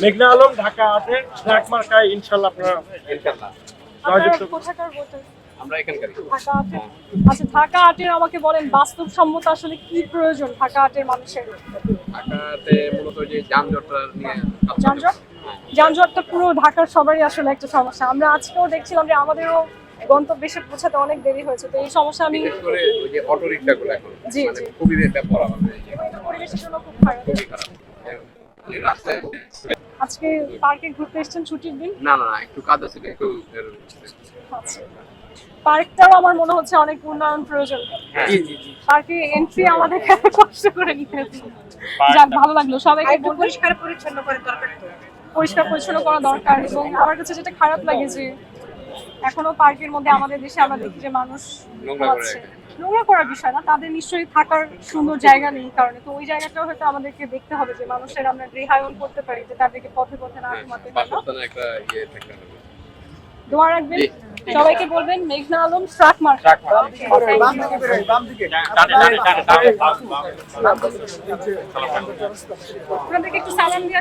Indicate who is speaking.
Speaker 1: মেঘনা আলম, ঢাকা 8 ট্রাক মার্কায় ইনশাআল্লাহ আপনারা
Speaker 2: আমরা এখানকারই।
Speaker 3: ঢাকা 8 আচ্ছা, ঢাকা 8 আমাকে বলেন বাস্তবসম্মত আসলে কি প্রয়োজন ঢাকা 8 মানুষের?
Speaker 2: ঢাকাতে মূলত যে যানজটটা নিয়ে
Speaker 3: যানজট যানজটটা পুরো ঢাকার সবারই আসলে একটা সমস্যা। আমরা আজকেও দেখছিলাম যে আমাদেরও গন্তব্যে এসে পৌঁছাতে অনেক দেরি হয়েছে। তো এই সমস্যা আমি
Speaker 2: বিশেষ করে ওই যে অটো রিক্সাগুলো এখন
Speaker 3: জি,
Speaker 2: মানে
Speaker 3: জি।
Speaker 2: খুবই ব্যবহার হবে,
Speaker 3: এবং এটা পরিবেশের জন্য খুব খারাপ।
Speaker 2: খুবই খারাপ। এই রাস্তায়
Speaker 3: আজকে পার্কে ঘুরতে এসেছেন ছুটির দিন?
Speaker 2: না না না, একটু কাজ আছে, একটু
Speaker 3: আচ্ছা। পার্কটাও আমার মনে হচ্ছে অনেক উন্নয়ন প্রয়োজন। পার্কে এন্ট্রি আমাদের কষ্ট করে নিতে হবে। যাক, ভালো লাগলো। সবাইকে বলবো
Speaker 4: পরিষ্কার পরিচ্ছন্ন করে দরকার তো।
Speaker 3: পরিষ্কার পরিচ্ছন্ন করা দরকার। এবং আমার কাছে যেটা খারাপ লাগে যে এখনো পার্কের মধ্যে আমাদের দেশে আমরা দেখি যে মানুষ
Speaker 2: নোংরা করে
Speaker 3: ঘুমাচ্ছে। নোংরা করার বিষয় না, তাদের নিশ্চয়ই থাকার সুন্দর জায়গা নেই কারণে। তো ওই জায়গাটাও হয়তো আমাদেরকে দেখতে হবে যে মানুষের আমরা গৃহায়ন করতে পারি, যে তাদেরকে পথে পথে না ঘুমাতে হয় না।
Speaker 2: বাসস্থানে একটা ইয়ে থাকতে হবে।
Speaker 3: দোয়া রাখবেন। সবাইকে বলবেন মেঘনা আলম ট্রাক মার্ক। ওখান থেকে একটু সালাম দিয়ে